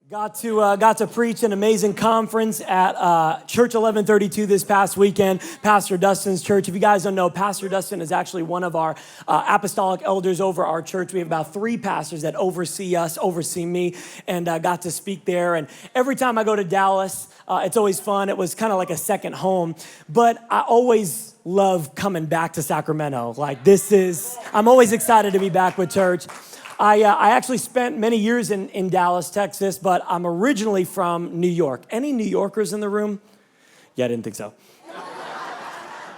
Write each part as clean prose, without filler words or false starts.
Got to preach an amazing conference at Church 1132 this past weekend, Pastor Dustin's church. If you guys don't know, Pastor Dustin is actually one of our apostolic elders over our church. We have about 3 pastors that oversee me, and got to speak there. And every time I go to Dallas, it's always fun. It was kind of like a second home, but I always love coming back to Sacramento. I'm always excited to be back with church. I actually spent many years in Dallas, Texas, but I'm originally from New York. Any New Yorkers in the room? Yeah, I didn't think so.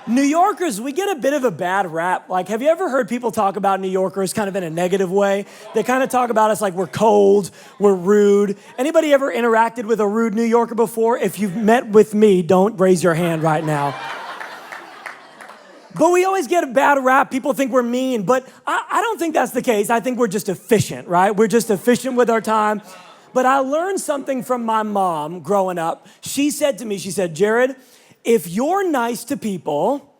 New Yorkers, we get a bit of a bad rap. Like, have you ever heard people talk about New Yorkers kind of in a negative way? They kind of talk about us like we're cold, we're rude. Anybody ever interacted with a rude New Yorker before? If you've met with me, don't raise your hand right now. But we always get a bad rap. People think we're mean, but I don't think that's the case. I think we're just efficient, right? We're just efficient with our time. But I learned something from my mom growing up. She said to me, Jared, if you're nice to people,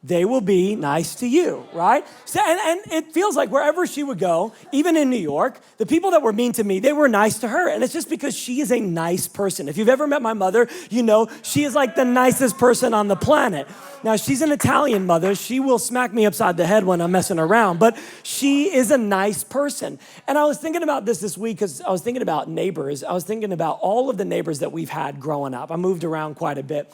they will be nice to you, right? So, and it feels like wherever she would go, even in New York, the people that were mean to me, they were nice to her. And it's just because she is a nice person. If you've ever met my mother, you know she is like the nicest person on the planet. Now, she's an Italian mother. She will smack me upside the head when I'm messing around, but she is a nice person. And I was thinking about this week because I was thinking about neighbors. I was thinking about all of the neighbors that we've had growing up. I moved around quite a bit.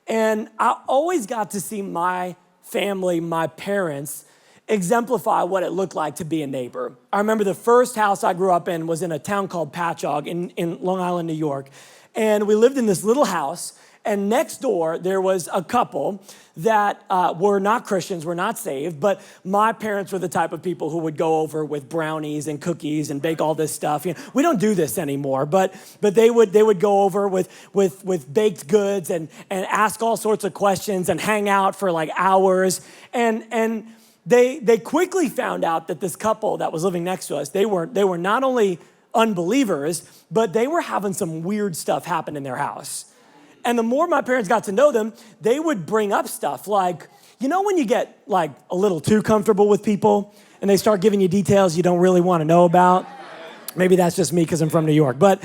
And I always got to see my family, my parents, exemplify what it looked like to be a neighbor. I remember the first house I grew up in was in a town called Patchogue in Long Island, New York. And we lived in this little house. And next door, there was a couple that were not Christians, were not saved, but my parents were the type of people who would go over with brownies and cookies and bake all this stuff. You know, we don't do this anymore, but they would go over with baked goods and ask all sorts of questions and hang out for like hours. And they quickly found out that this couple that was living next to us, they were not only unbelievers, but they were having some weird stuff happen in their house. And the more my parents got to know them, they would bring up stuff like, you know when you get like a little too comfortable with people and they start giving you details you don't really want to know about? Maybe that's just me because I'm from New York. But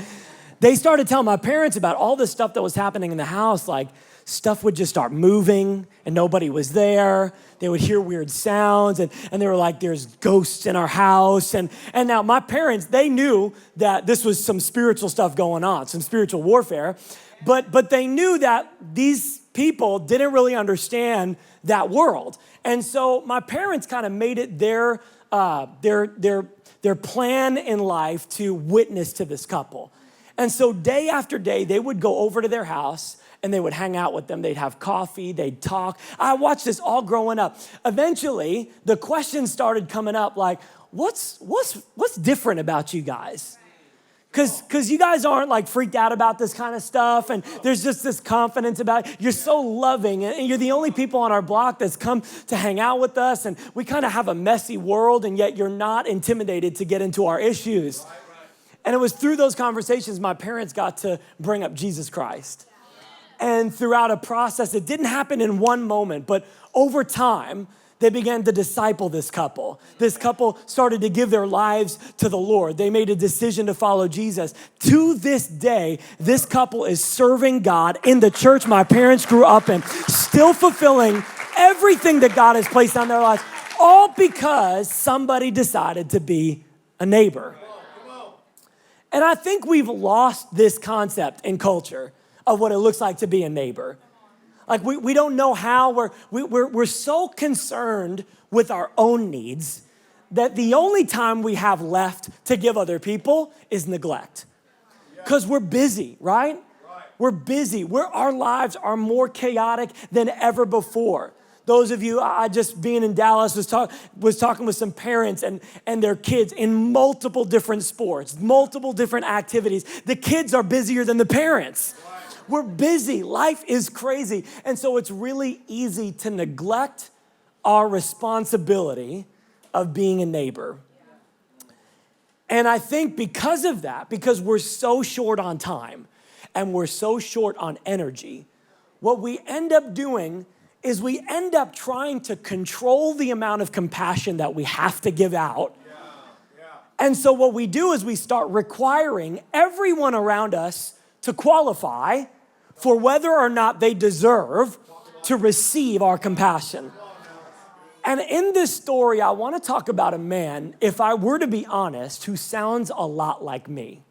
they started telling my parents about all this stuff that was happening in the house. Like stuff would just start moving and nobody was there. They would hear weird sounds and they were like, there's ghosts in our house. And now my parents, they knew that this was some spiritual stuff going on, some spiritual warfare. But they knew that these people didn't really understand that world. And so my parents kind of made it their plan in life to witness to this couple. And so day after day, they would go over to their house and they would hang out with them. They'd have coffee, they'd talk. I watched this all growing up. Eventually, the questions started coming up like, what's different about you guys? Because you guys aren't like freaked out about this kind of stuff and there's just this confidence about it. You're so loving and you're the only people on our block that's come to hang out with us and we kind of have a messy world and yet you're not intimidated to get into our issues. Right. And it was through those conversations my parents got to bring up Jesus Christ. And throughout a process, it didn't happen in one moment, but over time, they began to disciple this couple. This couple started to give their lives to the Lord. They made a decision to follow Jesus. To this day, this couple is serving God in the church my parents grew up in, still fulfilling everything that God has placed on their lives, all because somebody decided to be a neighbor. And I think we've lost this concept in culture of what it looks like to be a neighbor. Like we don't know how, we're so concerned with our own needs that the only time we have left to give other people is neglect. Because we're busy, right? We're busy. Our lives are more chaotic than ever before. Those of you, I just being in Dallas was talking with some parents and their kids in multiple different sports, multiple different activities. The kids are busier than the parents. We're busy. Life is crazy. And so it's really easy to neglect our responsibility of being a neighbor. And I think because of that, because we're so short on time and we're so short on energy, what we end up doing is we end up trying to control the amount of compassion that we have to give out. And so what we do is we start requiring everyone around us to qualify for whether or not they deserve to receive our compassion. And in this story, I want to talk about a man, if I were to be honest, who sounds a lot like me.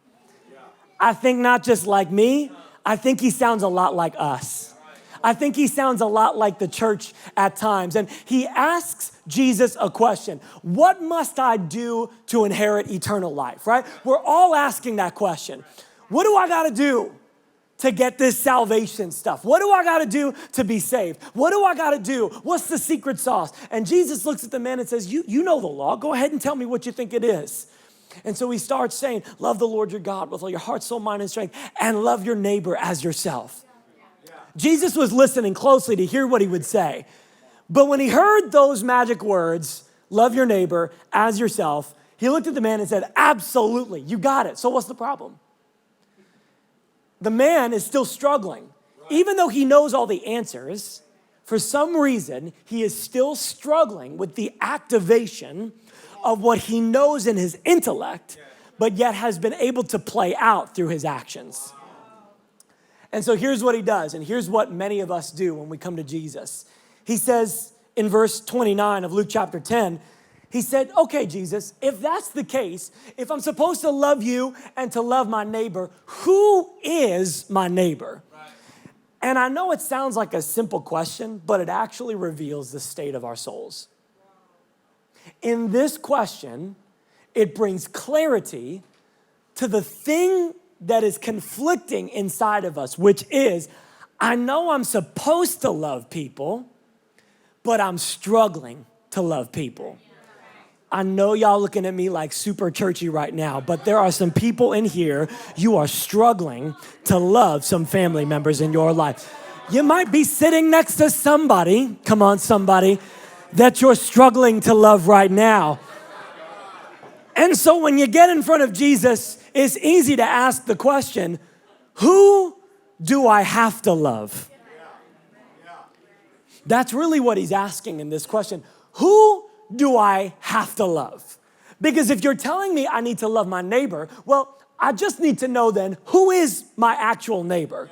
I think not just like me, I think he sounds a lot like us. I think he sounds a lot like the church at times. And he asks Jesus a question. What must I do to inherit eternal life, right? We're all asking that question. What do I got to do to get this salvation stuff? What do I got to do to be saved? What do I got to do? What's the secret sauce? And Jesus looks at the man and says, you know the law. Go ahead and tell me what you think it is. And so he starts saying, love the Lord your God with all your heart, soul, mind, and strength, and love your neighbor as yourself. Jesus was listening closely to hear what he would say. But when he heard those magic words, love your neighbor as yourself, he looked at the man and said, absolutely, you got it. So what's the problem? The man is still struggling. Even though he knows all the answers, for some reason, he is still struggling with the activation of what he knows in his intellect, but yet has been able to play out through his actions. And so here's what he does, and here's what many of us do when we come to Jesus. He says in verse 29 of Luke chapter 10, he said, okay, Jesus, if that's the case, if I'm supposed to love you and to love my neighbor, who is my neighbor? Right. And I know it sounds like a simple question, but it actually reveals the state of our souls. In this question, it brings clarity to the thing that is conflicting inside of us, which is, I know I'm supposed to love people, but I'm struggling to love people. I know y'all looking at me like super churchy right now, but there are some people in here, you are struggling to love some family members in your life. You might be sitting next to somebody, come on somebody, that you're struggling to love right now. And so when you get in front of Jesus, it's easy to ask the question, who do I have to love? That's really what he's asking in this question. Who do I have to love? Because if you're telling me I need to love my neighbor, well, I just need to know then, who is my actual neighbor?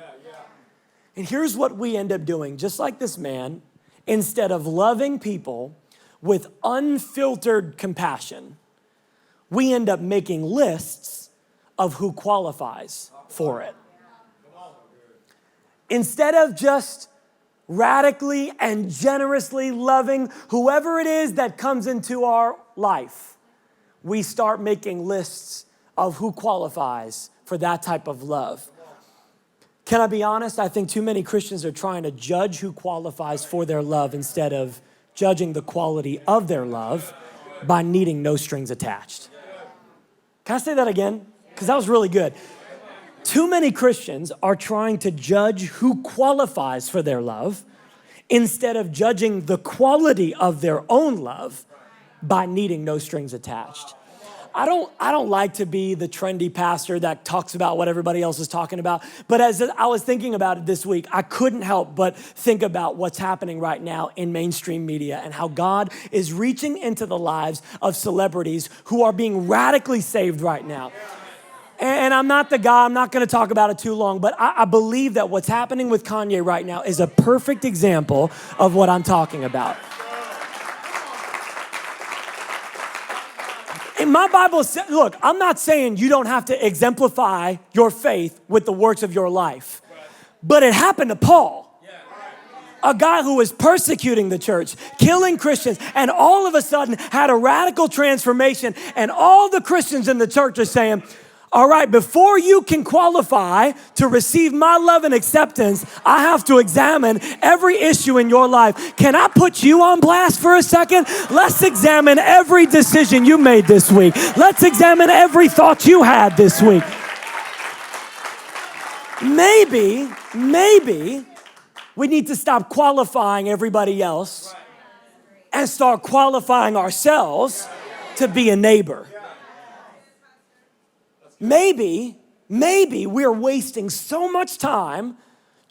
And here's what we end up doing, just like this man, instead of loving people with unfiltered compassion, we end up making lists of who qualifies for it. Instead of just radically and generously loving whoever it is that comes into our life, we start making lists of who qualifies for that type of love. Can I be honest? I think too many Christians are trying to judge who qualifies for their love instead of judging the quality of their love by needing no strings attached. Can I say that again? Because that was really good. Too many Christians are trying to judge who qualifies for their love instead of judging the quality of their own love by needing no strings attached. I don't like to be the trendy pastor that talks about what everybody else is talking about, but as I was thinking about it this week, I couldn't help but think about what's happening right now in mainstream media and how God is reaching into the lives of celebrities who are being radically saved right now. And I'm not the guy, I'm not gonna talk about it too long, but I believe that what's happening with Kanye right now is a perfect example of what I'm talking about. And my Bible says, look, I'm not saying you don't have to exemplify your faith with the works of your life, but it happened to Paul. A guy who was persecuting the church, killing Christians, and all of a sudden had a radical transformation, and all the Christians in the church are saying, all right, before you can qualify to receive my love and acceptance, I have to examine every issue in your life. Can I put you on blast for a second? Let's examine every decision you made this week. Let's examine every thought you had this week. Maybe we need to stop qualifying everybody else and start qualifying ourselves to be a neighbor. Maybe we're wasting so much time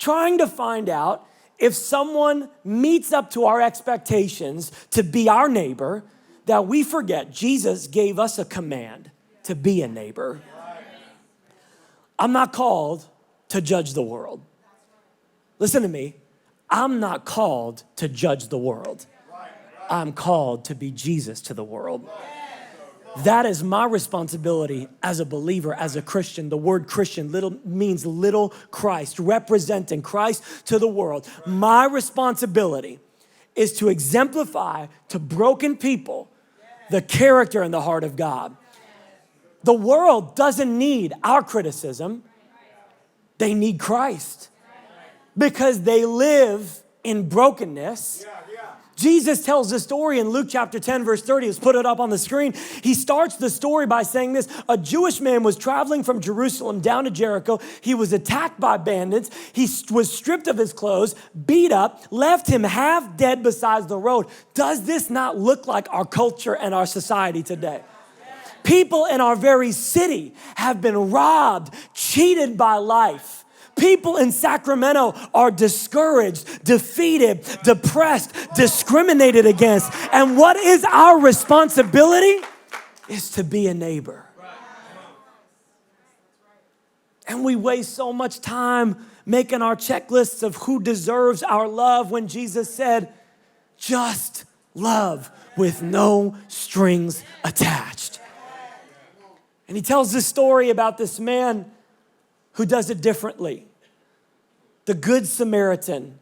trying to find out if someone meets up to our expectations to be our neighbor that we forget Jesus gave us a command. to be a neighbor. I'm not called to judge the world. Listen to me. I'm not called to judge the world. I'm called to be Jesus to the world. That is my responsibility as a believer, as a Christian. The word Christian means little Christ, representing Christ to the world. My responsibility is to exemplify to broken people the character and the heart of God. The world doesn't need our criticism. They need Christ because they live in brokenness. Jesus tells this story in Luke chapter 10, verse 30. Let's put it up on the screen. He starts the story by saying this. A Jewish man was traveling from Jerusalem down to Jericho. He was attacked by bandits. He was stripped of his clothes, beat up, left him half dead beside the road. Does this not look like our culture and our society today? People in our very city have been robbed, cheated by life. People in Sacramento are discouraged, defeated, depressed, discriminated against. And what is our responsibility? Is to be a neighbor. And we waste so much time making our checklists of who deserves our love when Jesus said, just love with no strings attached. And he tells this story about this man who does it differently. The Good Samaritan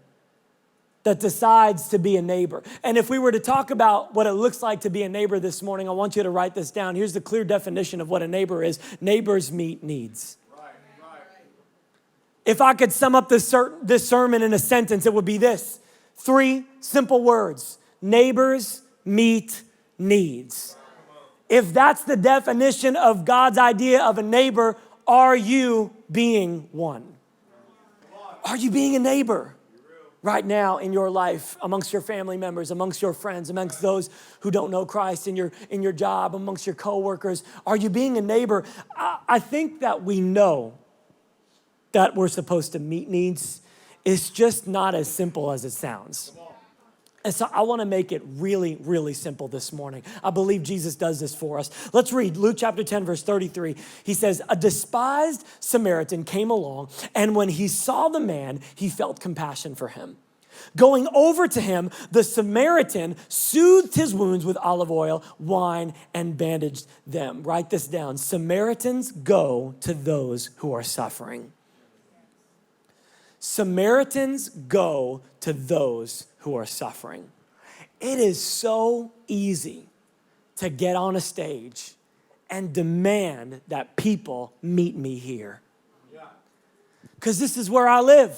that decides to be a neighbor. And if we were to talk about what it looks like to be a neighbor this morning, I want you to write this down. Here's the clear definition of what a neighbor is. Neighbors meet needs. Right. If I could sum up this sermon in a sentence, it would be this. 3 simple words. Neighbors meet needs. If that's the definition of God's idea of a neighbor, are you being one? Are you being a neighbor right now in your life, amongst your family members, amongst your friends, amongst those who don't know Christ in your job, amongst your coworkers? Are you being a neighbor? I think that we know that we're supposed to meet needs. It's just not as simple as it sounds. And so I want to make it really, really simple this morning. I believe Jesus does this for us. Let's read Luke chapter 10, verse 33. He says, a despised Samaritan came along, and when he saw the man, he felt compassion for him. Going over to him, the Samaritan soothed his wounds with olive oil, wine, and bandaged them. Write this down. Samaritans go to those who are suffering. Samaritans go to those who are suffering. It is so easy to get on a stage and demand that people meet me here. Because this is where I live.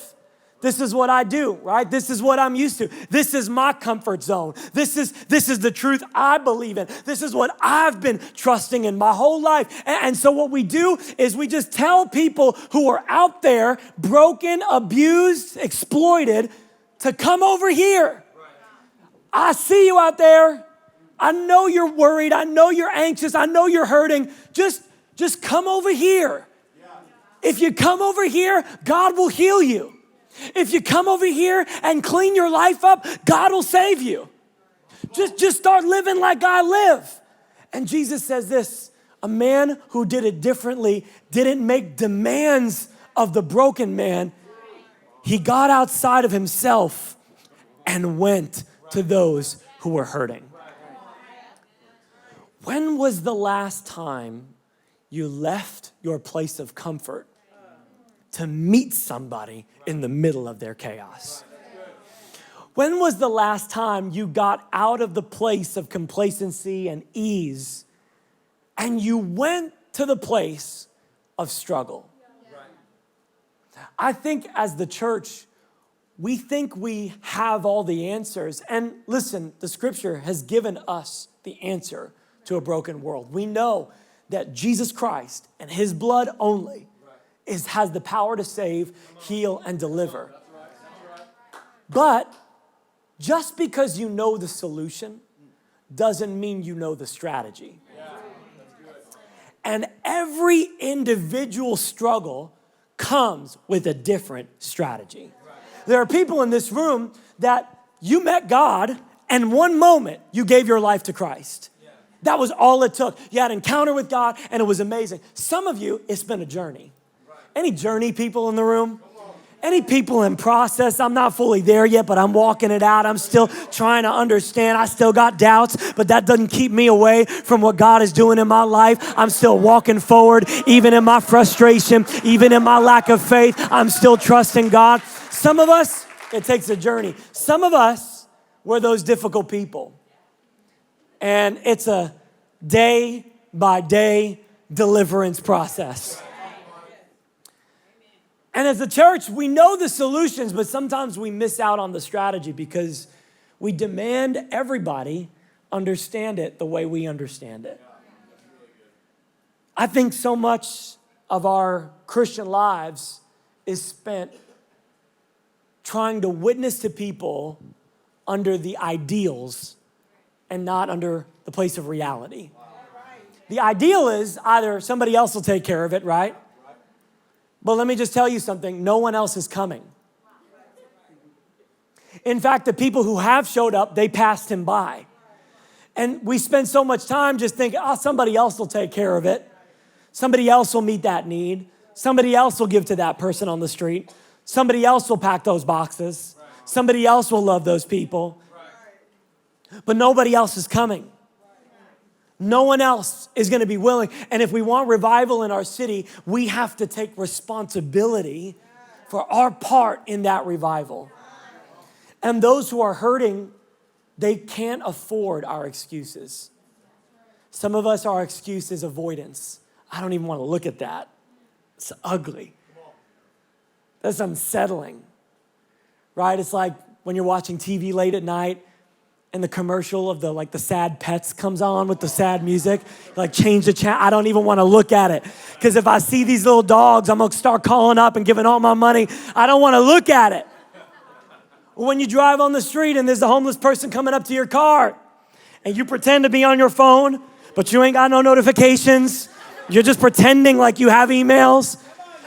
This is what I do, right? This is what I'm used to. This is my comfort zone. This is the truth I believe in. This is what I've been trusting in my whole life. And so what we do is we just tell people who are out there, broken, abused, exploited, to come over here. I see you out there. I know you're worried. I know you're anxious. I know you're hurting. Just come over here. If you come over here, God will heal you. If you come over here and clean your life up, God will save you. Just start living like I live. And Jesus says this, a man who did it differently didn't make demands of the broken man. He got outside of himself and went to those who were hurting. When was the last time you left your place of comfort to meet somebody in the middle of their chaos? When was the last time you got out of the place of complacency and ease and you went to the place of struggle? I think as the church, we think we have all the answers. And listen, the scripture has given us the answer to a broken world. We know that Jesus Christ and his blood only has the power to save, heal, and deliver. But just because you know the solution doesn't mean you know the strategy. And every individual struggle comes with a different strategy. There are people in this room that you met God and one moment you gave your life to Christ. That was all it took. You had an encounter with God, and it was amazing. Some of you, it's been a journey. Any journey people in the room? Any people in process? I'm not fully there yet, but I'm walking it out. I'm still trying to understand. I still got doubts, but that doesn't keep me away from what God is doing in my life. I'm still walking forward, even in my frustration, even in my lack of faith. I'm still trusting God. Some of us, it takes a journey. Some of us, we're those difficult people. And it's a day by day deliverance process. And as a church, we know the solutions, but sometimes we miss out on the strategy because we demand everybody understand it the way we understand it. I think so much of our Christian lives is spent trying to witness to people under the ideals and not under the place of reality. The ideal is either somebody else will take care of it, right? But let me just tell you something, no one else is coming. In fact, the people who have showed up, they passed him by. And we spend so much time just thinking, somebody else will take care of it. Somebody else will meet that need. Somebody else will give to that person on the street. Somebody else will pack those boxes. Somebody else will love those people. But nobody else is coming. No one else is going to be willing. And if we want revival in our city, we have to take responsibility for our part in that revival. And those who are hurting, they can't afford our excuses. Some of us, our excuse is avoidance. I don't even want to look at that. It's ugly. That's unsettling, right? It's like when you're watching TV late at night and the commercial of the sad pets comes on with the sad music, like change the channel. I don't even want to look at it because if I see these little dogs, I'm going to start calling up and giving all my money. I don't want to look at it. When you drive on the street and there's a homeless person coming up to your car and you pretend to be on your phone, but you ain't got no notifications. You're just pretending like you have emails.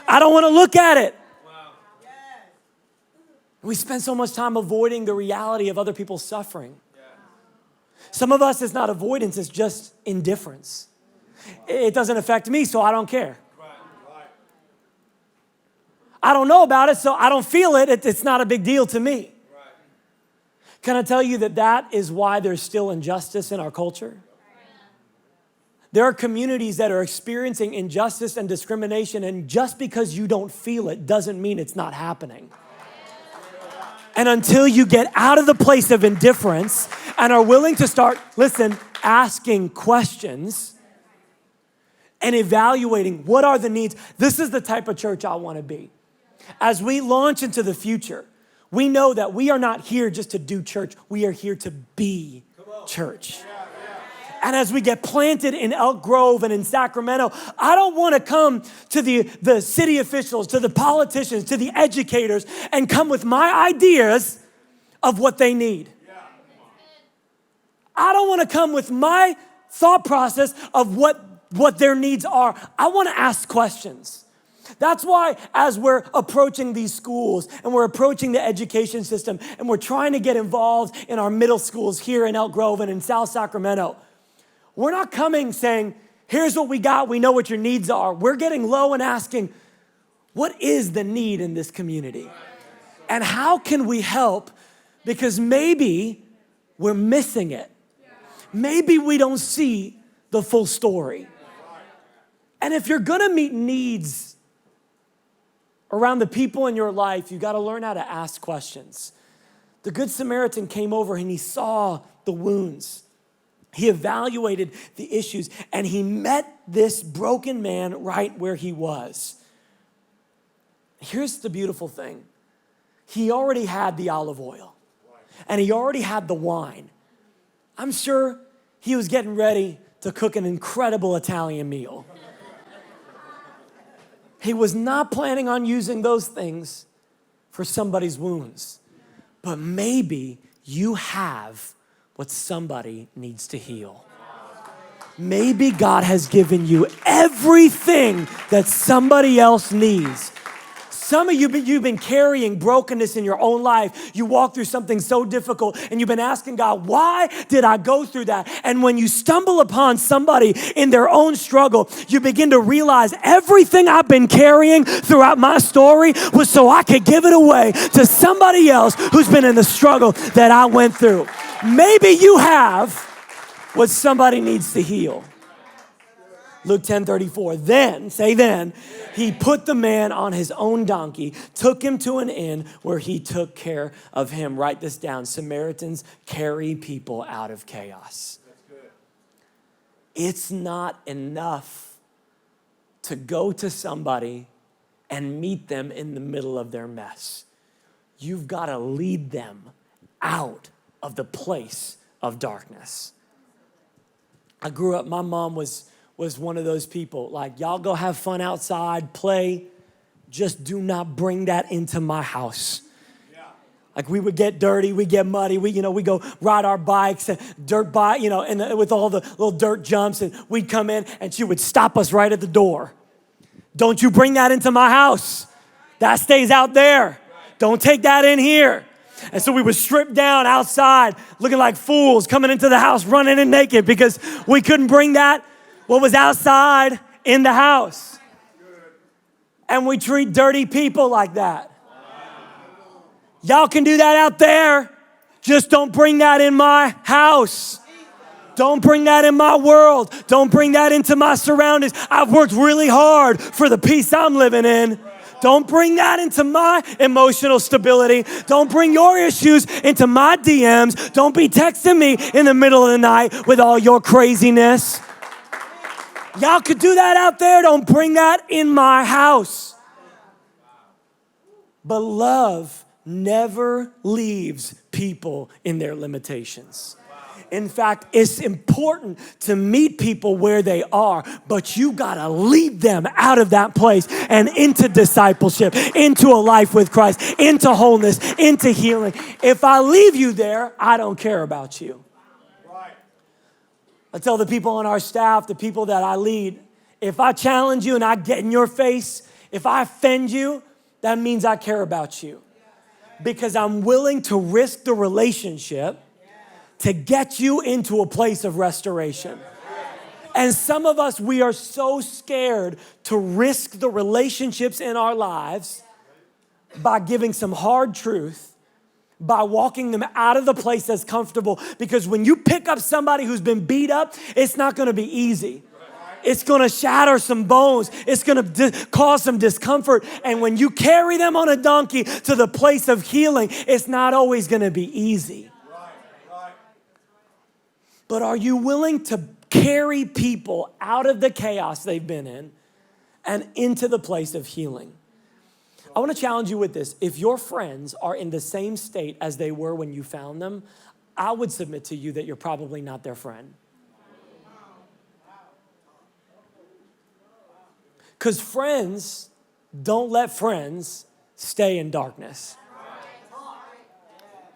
I don't want to look at it. We spend so much time avoiding the reality of other people's suffering. Some of us, it's not avoidance, it's just indifference. It doesn't affect me, so I don't care. I don't know about it, so I don't feel it. It's not a big deal to me. Can I tell you that is why there's still injustice in our culture? There are communities that are experiencing injustice and discrimination, and just because you don't feel it doesn't mean it's not happening. And until you get out of the place of indifference and are willing to start, asking questions and evaluating what are the needs, this is the type of church I want to be. As we launch into the future, we know that we are not here just to do church. We are here to be church. And as we get planted in Elk Grove and in Sacramento, I don't want to come to the city officials, to the politicians, to the educators, and come with my ideas of what they need. I don't want to come with my thought process of what their needs are. I want to ask questions. That's why as we're approaching these schools and we're approaching the education system and we're trying to get involved in our middle schools here in Elk Grove and in South Sacramento, we're not coming saying, here's what we got, we know what your needs are. We're getting low and asking, what is the need in this community? And how can we help? Because maybe we're missing it. Maybe we don't see the full story. And if you're gonna meet needs around the people in your life, you gotta learn how to ask questions. The Good Samaritan came over and he saw the wounds. He evaluated the issues and he met this broken man right where he was. Here's the beautiful thing. He already had the olive oil and he already had the wine. I'm sure he was getting ready to cook an incredible Italian meal. He was not planning on using those things for somebody's wounds, but maybe you have what somebody needs to heal. Maybe God has given you everything that somebody else needs. Some of you, you've been carrying brokenness in your own life. You walk through something so difficult and you've been asking God, why did I go through that? And when you stumble upon somebody in their own struggle, you begin to realize everything I've been carrying throughout my story was so I could give it away to somebody else who's been in the struggle that I went through. Maybe you have what somebody needs to heal. Luke 10:34, then, he put the man on his own donkey, took him to an inn where he took care of him. Write this down. Samaritans carry people out of chaos. It's not enough to go to somebody and meet them in the middle of their mess. You've got to lead them out of the place of darkness. I grew up, my mom was one of those people, like, y'all go have fun outside, play, just do not bring that into my house. Yeah. Like, we would get dirty, we get muddy, we go ride our bikes, dirt bike, and with all the little dirt jumps, and we'd come in and she would stop us right at the door. Don't you bring that into my house. That stays out there. Don't take that in here. And so we would strip down outside, looking like fools, coming into the house, running in naked because we couldn't bring that, what was outside, in the house. And we treat dirty people like that. Y'all can do that out there. Just don't bring that in my house. Don't bring that in my world. Don't bring that into my surroundings. I've worked really hard for the peace I'm living in. Don't bring that into my emotional stability. Don't bring your issues into my DMs. Don't be texting me in the middle of the night with all your craziness. Y'all could do that out there. Don't bring that in my house. But love never leaves people in their limitations. In fact, it's important to meet people where they are, but you gotta lead them out of that place and into discipleship, into a life with Christ, into wholeness, into healing. If I leave you there, I don't care about you. I tell the people on our staff, the people that I lead, if I challenge you and I get in your face, if I offend you, that means I care about you. Because I'm willing to risk the relationship to get you into a place of restoration. And some of us, we are so scared to risk the relationships in our lives by giving some hard truth, by walking them out of the place that's comfortable. Because when you pick up somebody who's been beat up, it's not gonna be easy. It's gonna shatter some bones. It's gonna cause some discomfort. And when you carry them on a donkey to the place of healing, it's not always gonna be easy. But are you willing to carry people out of the chaos they've been in and into the place of healing? I want to challenge you with this. If your friends are in the same state as they were when you found them, I would submit to you that you're probably not their friend. Because friends don't let friends stay in darkness.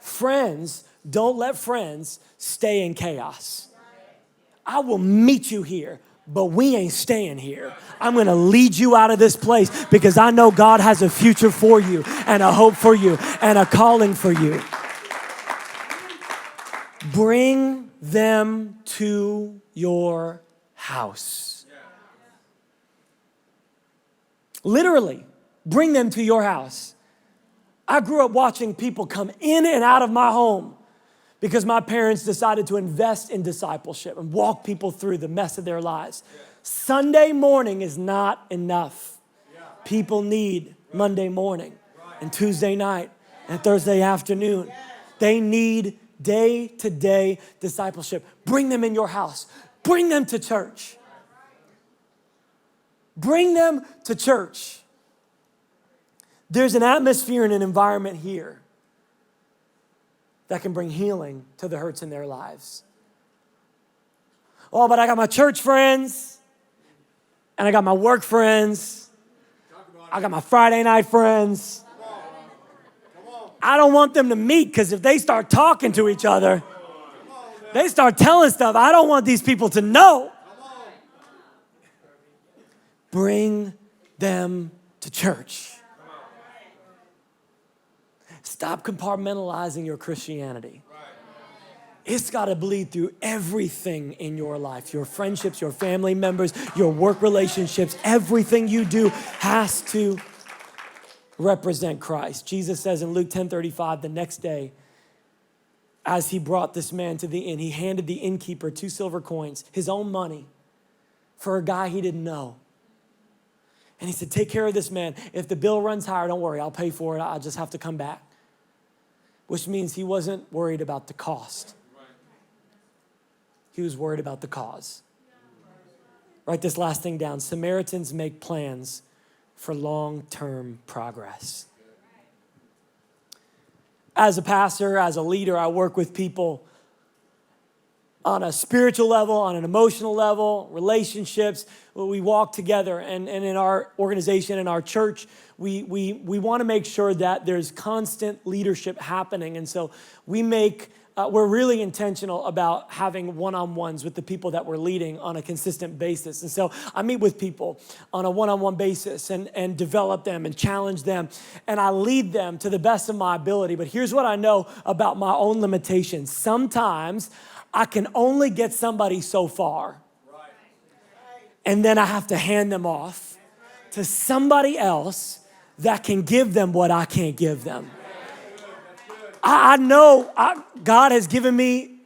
Friends don't let friends stay in chaos. I will meet you here, but we ain't staying here. I'm gonna lead you out of this place because I know God has a future for you and a hope for you and a calling for you. Bring them to your house. Literally, bring them to your house. I grew up watching people come in and out of my home because my parents decided to invest in discipleship and walk people through the mess of their lives. Yeah. Sunday morning is not enough. Yeah. People need Monday morning and Tuesday night and Thursday afternoon. Yeah. They need day-to-day discipleship. Bring them in your house. Bring them to church. Bring them to church. There's an atmosphere and an environment here that can bring healing to the hurts in their lives. Oh, but I got my church friends, and I got my work friends, I got my Friday night friends. I don't want them to meet because if they start talking to each other, they start telling stuff. I don't want these people to know. Bring them to church. Stop compartmentalizing your Christianity. It's got to bleed through everything in your life. Your friendships, your family members, your work relationships, everything you do has to represent Christ. Jesus says in Luke 10:35, the next day, as he brought this man to the inn, he handed the innkeeper 2 silver coins, his own money, for a guy he didn't know. And he said, take care of this man. If the bill runs higher, don't worry, I'll pay for it. I'll just have to come back. Which means he wasn't worried about the cost. He was worried about the cause. Write this last thing down. Samaritans make plans for long-term progress. As a pastor, as a leader, I work with people on a spiritual level, on an emotional level, relationships. We walk together, and in our organization, in our church, we want to make sure that there's constant leadership happening. And so we're really intentional about having one-on-ones with the people that we're leading on a consistent basis. And so I meet with people on a one-on-one basis and develop them and challenge them. And I lead them to the best of my ability. But here's what I know about my own limitations. Sometimes I can only get somebody so far. And then I have to hand them off to somebody else that can give them what I can't give them. I know God has given me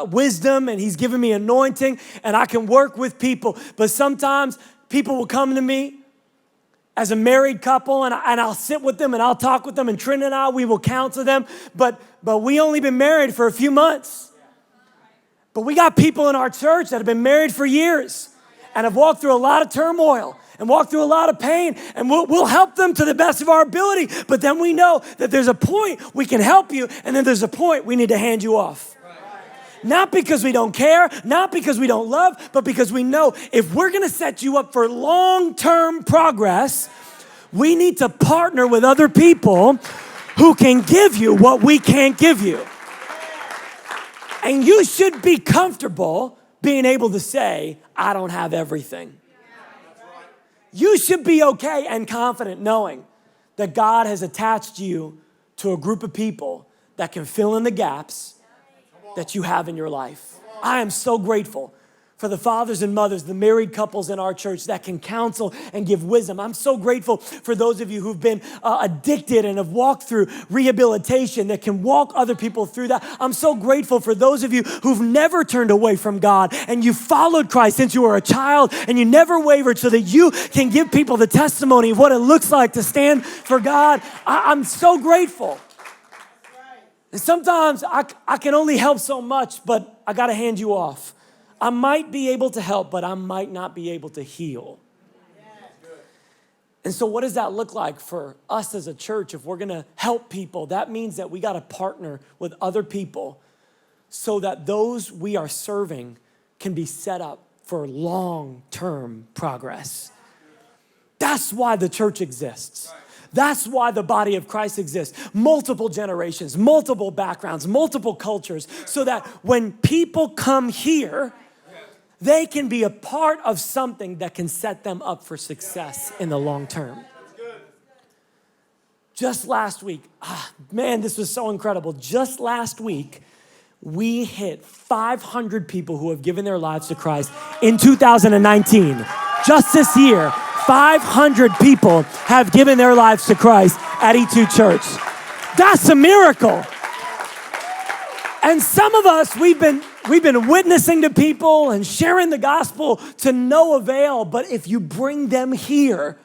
wisdom, and he's given me anointing, and I can work with people. But sometimes people will come to me as a married couple, and I'll sit with them and I'll talk with them, and Trina and I, we will counsel them. But we only been married for a few months. But we got people in our church that have been married for years and have walked through a lot of turmoil and walk through a lot of pain, and we'll help them to the best of our ability. But then we know that there's a point we can help you, and then there's a point we need to hand you off. Not because we don't care, not because we don't love, but because we know if we're gonna set you up for long-term progress, we need to partner with other people who can give you what we can't give you. And you should be comfortable being able to say, I don't have everything. You should be okay and confident knowing that God has attached you to a group of people that can fill in the gaps that you have in your life. I am so grateful for the fathers and mothers, the married couples in our church that can counsel and give wisdom. I'm so grateful for those of you who've been addicted and have walked through rehabilitation that can walk other people through that. I'm so grateful for those of you who've never turned away from God and you followed Christ since you were a child and you never wavered so that you can give people the testimony of what it looks like to stand for God. I'm so grateful. And sometimes I can only help so much, but I got to hand you off. I might be able to help, but I might not be able to heal. And so what does that look like for us as a church? If we're gonna help people, that means that we gotta partner with other people so that those we are serving can be set up for long-term progress. That's why the church exists. That's why the body of Christ exists. Multiple generations, multiple backgrounds, multiple cultures, so that when people come here, they can be a part of something that can set them up for success in the long term. Just last week, man, this was so incredible. Just last week, we hit 500 people who have given their lives to Christ in 2019. Just this year, 500 people have given their lives to Christ at E2 Church. That's a miracle. And some of us, we've been witnessing to people and sharing the gospel to no avail. But if you bring them here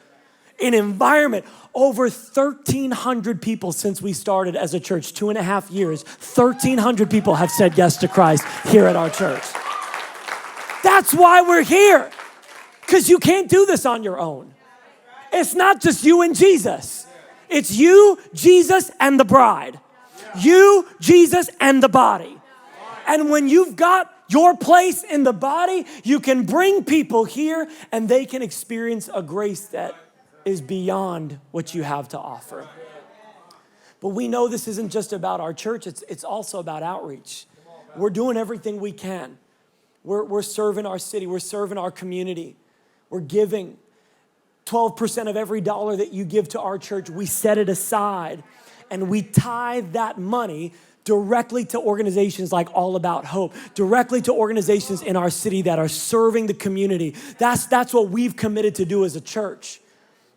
in environment, over 1,300 people since we started as a church, 2.5 years, 1,300 people have said yes to Christ here at our church. That's why we're here, because you can't do this on your own. It's not just you and Jesus. It's you, Jesus, and the bride. You, Jesus, and the body. And when you've got your place in the body, you can bring people here and they can experience a grace that is beyond what you have to offer. But we know this isn't just about our church, it's also about outreach. We're doing everything we can. We're serving our city, we're serving our community. We're giving 12% of every dollar that you give to our church, we set it aside. and we tithe that money directly to organizations like All About Hope, directly to organizations in our city that are serving the community. That's what we've committed to do as a church,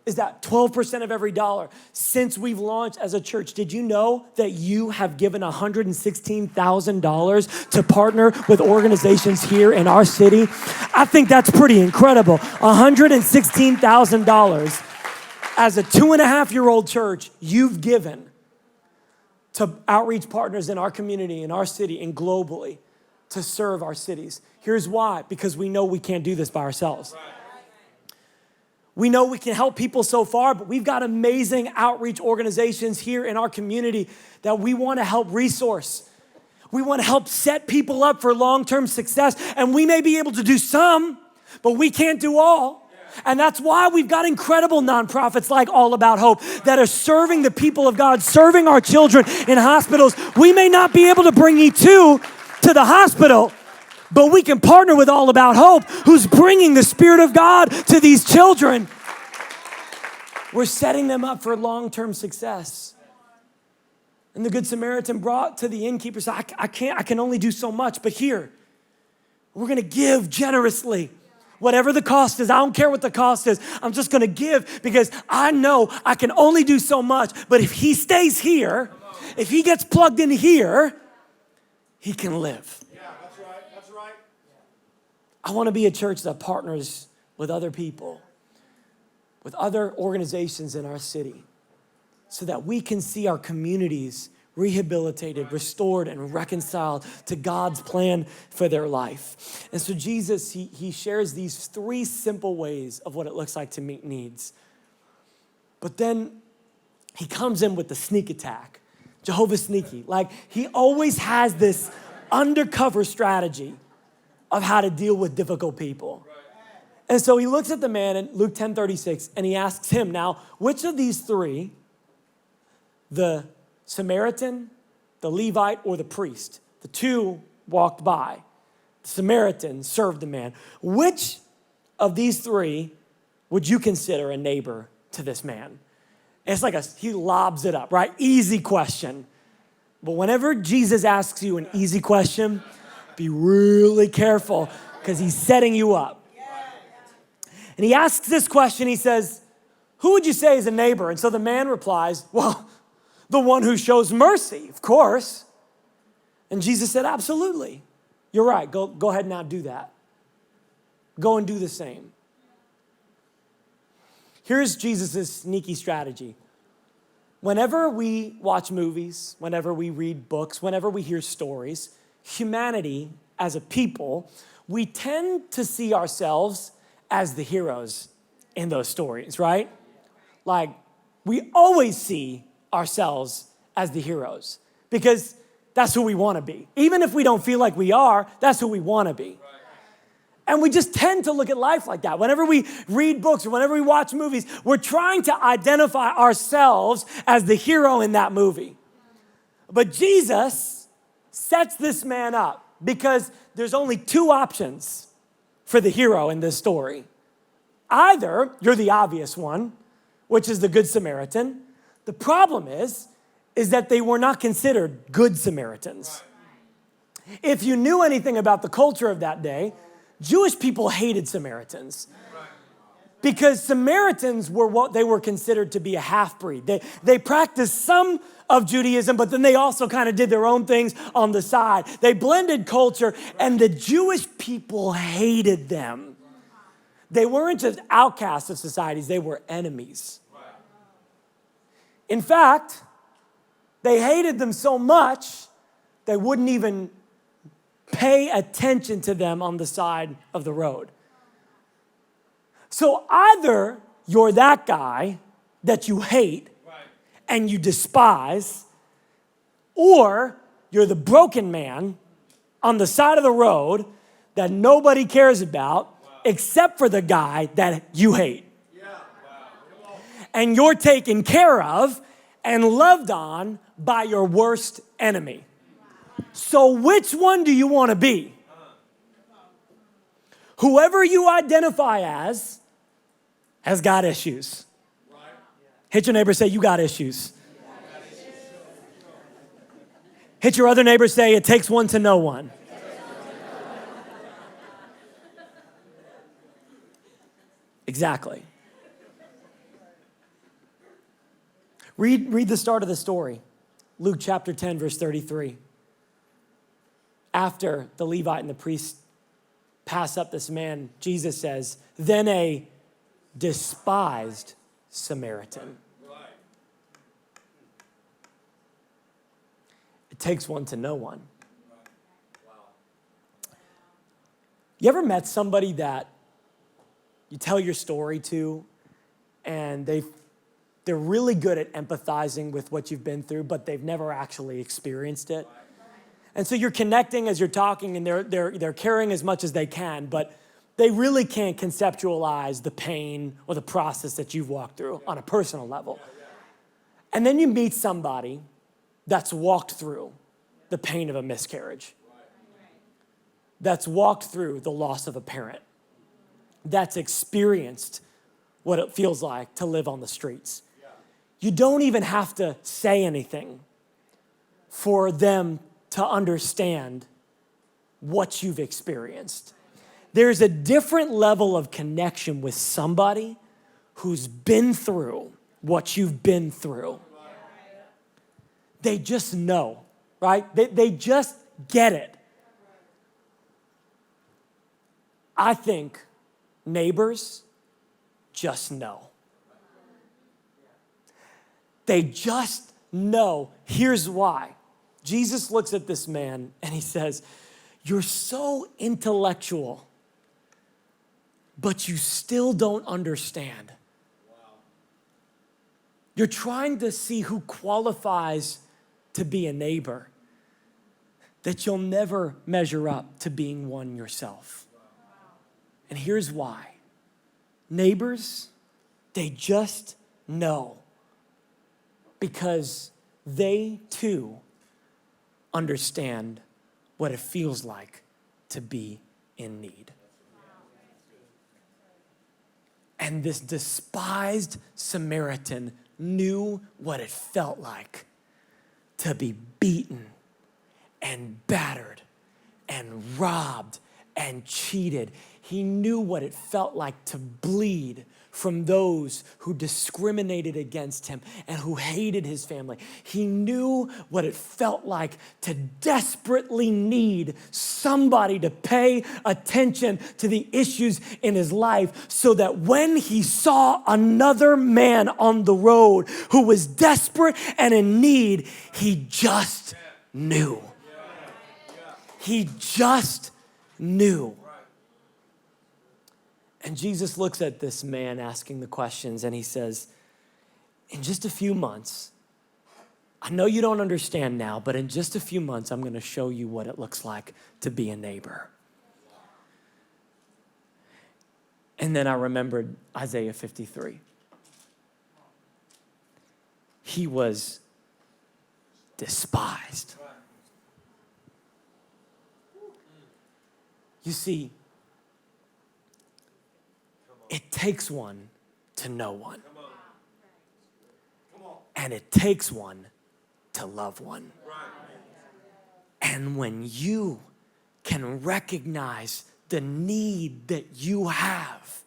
is that 12% of every dollar. Since we've launched as a church, did you know that you have given $116,000 to partner with organizations here in our city? I think that's pretty incredible. $116,000 as a 2.5-year-old church you've given to outreach partners in our community, in our city, and globally to serve our cities. Here's why: because we know we can't do this by ourselves. We know we can help people so far, but we've got amazing outreach organizations here in our community that we want to help resource. We want to help set people up for long-term success, and we may be able to do some, but we can't do all. And that's why we've got incredible nonprofits like All About Hope that are serving the people of God, serving our children in hospitals. We may not be able to bring E2 to the hospital, but we can partner with All About Hope, who's bringing the Spirit of God to these children. We're setting them up for long-term success. And the Good Samaritan brought to the innkeeper, said, I can only do so much, but here, we're gonna give generously. Whatever the cost is, I don't care what the cost is. I'm just gonna give because I know I can only do so much. But if he stays here, if he gets plugged in here, he can live. Yeah, that's right, that's right. I wanna be a church that partners with other people, with other organizations in our city, so that we can see our communities rehabilitated, restored, and reconciled to God's plan for their life. And so Jesus, he shares these 3 simple ways of what it looks like to meet needs. But then he comes in with the sneak attack, Jehovah Sneaky. Like, he always has this undercover strategy of how to deal with difficult people. And so he looks at the man in Luke 10:36, and he asks him, now, which of these 3, the Samaritan, the Levite, or the priest? The 2 walked by. The Samaritan served the man. Which of these 3 would you consider a neighbor to this man? And it's like he lobs it up, right? Easy question. But whenever Jesus asks you an easy question, be really careful because he's setting you up. And he asks this question, he says, who would you say is a neighbor? And so the man replies, well, the one who shows mercy, of course. And Jesus said, absolutely. You're right. Go ahead and now do that. Go and do the same. Here's Jesus' sneaky strategy. Whenever we watch movies, whenever we read books, whenever we hear stories, humanity as a people, we tend to see ourselves as the heroes in those stories, right? Like, we always see ourselves as the heroes because that's who we want to be. Even if we don't feel like we are, that's who we want to be. And we just tend to look at life like that. Whenever we read books or whenever we watch movies, we're trying to identify ourselves as the hero in that movie. But Jesus sets this man up because there's only 2 options for the hero in this story. Either you're the obvious one, which is the Good Samaritan. The problem is that they were not considered good Samaritans. If you knew anything about the culture of that day, Jewish people hated Samaritans because Samaritans were what they were considered to be a half-breed. They practiced some of Judaism, but then they also kind of did their own things on the side. They blended culture, and the Jewish people hated them. They weren't just outcasts of societies, they were enemies. In fact, they hated them so much, they wouldn't even pay attention to them on the side of the road. So either you're that guy that you hate and you despise, or you're the broken man on the side of the road that nobody cares about except for the guy that you hate. And you're taken care of and loved on by your worst enemy. So which one do you want to be? Whoever you identify as has got issues. Hit your neighbor, say, you got issues. Hit your other neighbor, say, it takes one to know one. Exactly. Read the start of the story. Luke chapter 10, verse 33. After the Levite and the priest pass up this man, Jesus says, then a despised Samaritan. It takes one to know one. You ever met somebody that you tell your story to, and they're really good at empathizing with what you've been through, but they've never actually experienced it? And so you're connecting as you're talking, and they're caring as much as they can, but they really can't conceptualize the pain or the process that you've walked through on a personal level. And then you meet somebody that's walked through the pain of a miscarriage, that's walked through the loss of a parent, that's experienced what it feels like to live on the streets. You don't even have to say anything for them to understand what you've experienced. There's a different level of connection with somebody who's been through what you've been through. They just know, right? They just get it. I think neighbors just know. They just know. Here's why. Jesus looks at this man and he says, you're so intellectual, but you still don't understand. You're trying to see who qualifies to be a neighbor, that you'll never measure up to being one yourself. And here's why. Neighbors, they just know, because they too understand what it feels like to be in need. And this despised Samaritan knew what it felt like to be beaten and battered and robbed and cheated. He knew what it felt like to bleed from those who discriminated against him and who hated his family. He knew what it felt like to desperately need somebody to pay attention to the issues in his life, so that when he saw another man on the road who was desperate and in need, he just knew. He just knew. And Jesus looks at this man asking the questions and he says, in just a few months, I know you don't understand now, but in just a few months, I'm going to show you what it looks like to be a neighbor. And then I remembered Isaiah 53. He was despised. You see, it takes one to know one. And it takes one to love one. And when you can recognize the need that you have,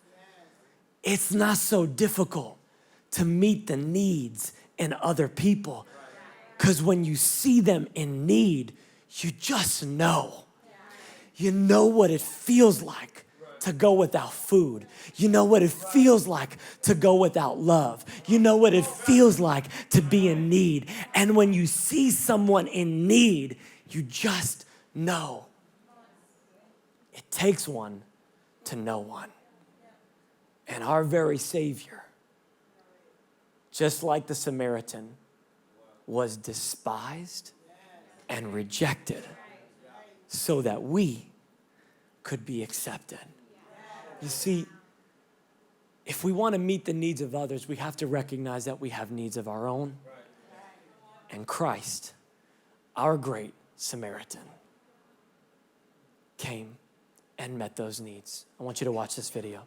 it's not so difficult to meet the needs in other people. Because when you see them in need, you just know. You know what it feels like to go without food. You know what it feels like to go without love. You know what it feels like to be in need. And when you see someone in need, you just know. It takes one to know one. And our very Savior, just like the Samaritan, was despised and rejected so that we could be accepted. You see, if we want to meet the needs of others, we have to recognize that we have needs of our own. And Christ, our great Samaritan, came and met those needs. I want you to watch this video.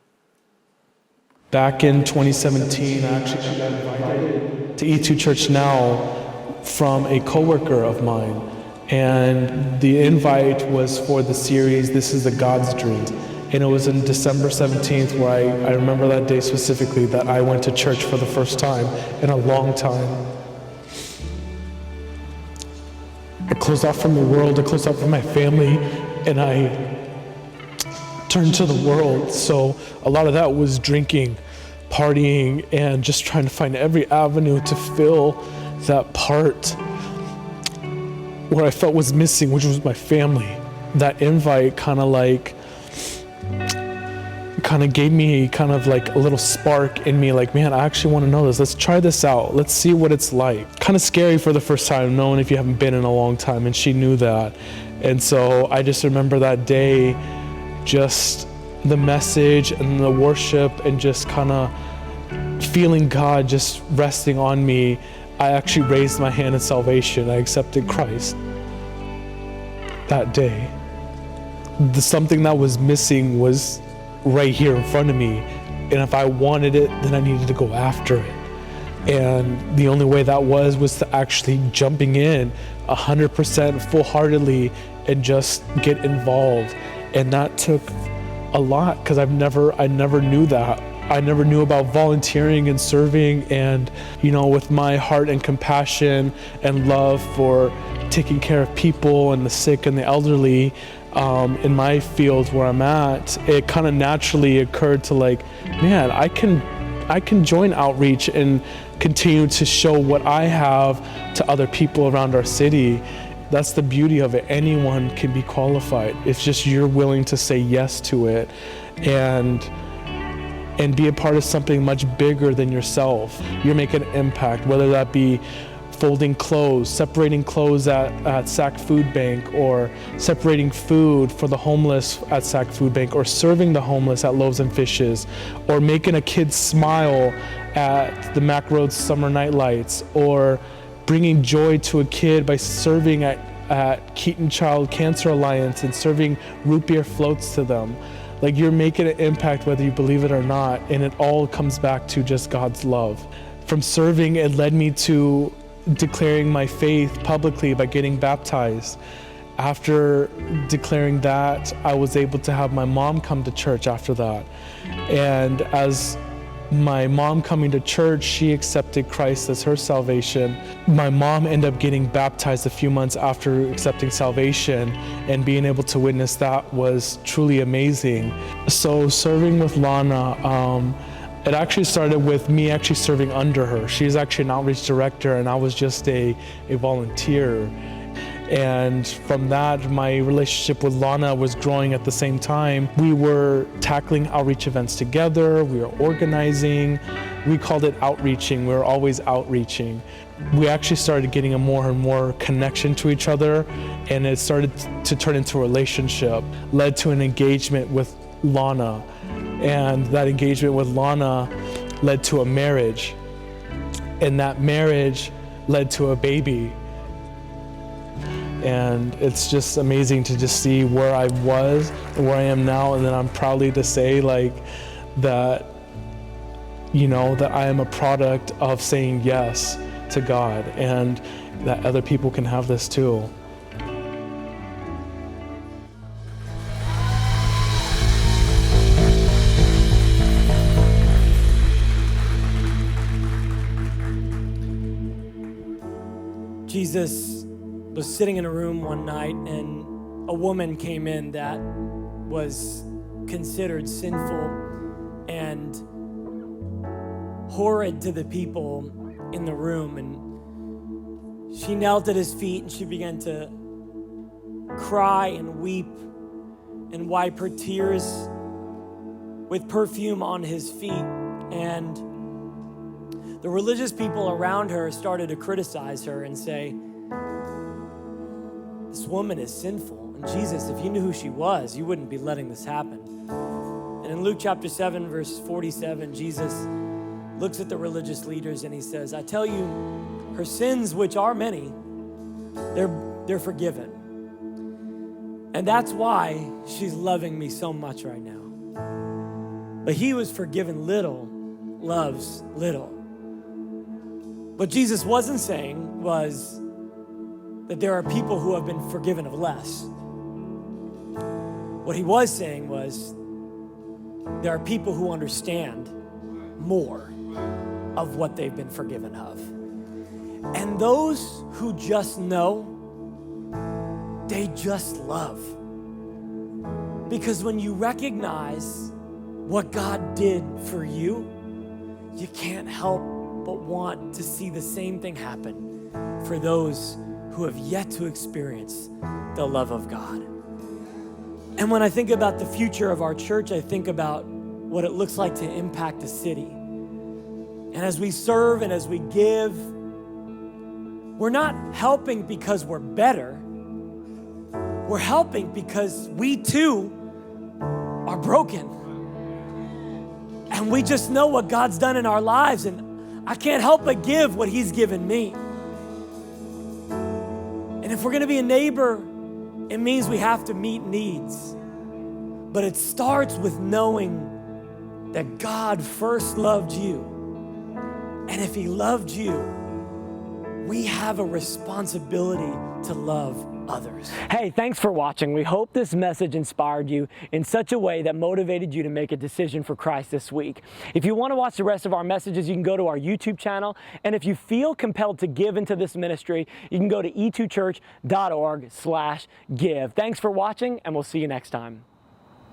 Back in 2017, I actually got invited to E2 Church Now from a coworker of mine. And the invite was for the series, This is a God's Dream. And it was in December 17th where I remember that day specifically that I went to church for the first time in a long time. I closed off from the world, I closed off from my family, and I turned to the world. So a lot of that was drinking, partying, and just trying to find every avenue to fill that part where I felt was missing, which was my family. That invite kind of gave me kind of like a little spark in me, like, man, I actually want to know this. Let's try this out. Let's see what it's like. Kind of scary for the first time, knowing if you haven't been in a long time, and she knew that. And so I just remember that day, just the message and the worship and just kind of feeling God just resting on me. I actually raised my hand in salvation. I accepted Christ that day. Something that was missing was right here in front of me. And if I wanted it, then I needed to go after it. And the only way that was to actually jumping in 100% full-heartedly and just get involved. And that took a lot, because I never knew that. I never knew about volunteering and serving, and with my heart and compassion and love for taking care of people and the sick and the elderly, in my field where I'm at, it kind of naturally occurred to like, man, I can join outreach and continue to show what I have to other people around our city. That's the beauty of it. Anyone can be qualified. It's just you're willing to say yes to it and be a part of something much bigger than yourself. You're making an impact, whether that be folding clothes, separating clothes at Sac Food Bank, or separating food for the homeless at Sac Food Bank, or serving the homeless at Loaves and Fishes, or making a kid smile at the Mac Road Summer Night Lights, or bringing joy to a kid by serving at Keaton Child Cancer Alliance and serving root beer floats to them. Like, you're making an impact whether you believe it or not, and it all comes back to just God's love. From serving, it led me to declaring my faith publicly by getting baptized. After declaring that, I was able to have my mom come to church after that. And as my mom coming to church, she accepted Christ as her salvation. My mom ended up getting baptized a few months after accepting salvation, and being able to witness that was truly amazing. So serving with Lana, it actually started with me actually serving under her. She's actually an outreach director, and I was just a volunteer. And from that, my relationship with Lana was growing at the same time. We were tackling outreach events together, we were organizing, we called it outreaching, we were always outreaching. We actually started getting a more and more connection to each other, and it started to turn into a relationship, led to an engagement with Lana, and that engagement with Lana led to a marriage, and that marriage led to a baby. And it's just amazing to just see where I was and where I am now, and then I'm proudly to say that I am a product of saying yes to God, and that other people can have this too. Jesus was sitting in a room one night, and a woman came in that was considered sinful and horrid to the people in the room. And she knelt at his feet, and she began to cry and weep and wipe her tears with perfume on his feet. And the religious people around her started to criticize her and say, this woman is sinful. And Jesus, if you knew who she was, you wouldn't be letting this happen. And in Luke chapter 7, verse 47, Jesus looks at the religious leaders and he says, I tell you, her sins, which are many, they're forgiven. And that's why she's loving me so much right now. But he was forgiven little, loves little. What Jesus wasn't saying was, that there are people who have been forgiven of less. What he was saying was, there are people who understand more of what they've been forgiven of. And those who just know, they just love. Because when you recognize what God did for you, you can't help but want to see the same thing happen for those who have yet to experience the love of God. And when I think about the future of our church, I think about what it looks like to impact a city. And as we serve and as we give, we're not helping because we're better. We're helping because we too are broken. And we just know what God's done in our lives, and I can't help but give what He's given me. And if we're gonna be a neighbor, it means we have to meet needs. But it starts with knowing that God first loved you. And if He loved you, we have a responsibility to love others. Hey, thanks for watching. We hope this message inspired you in such a way that motivated you to make a decision for Christ this week. If you want to watch the rest of our messages, you can go to our YouTube channel. And if you feel compelled to give into this ministry, you can go to e2church.org/give. Thanks for watching, and we'll see you next time.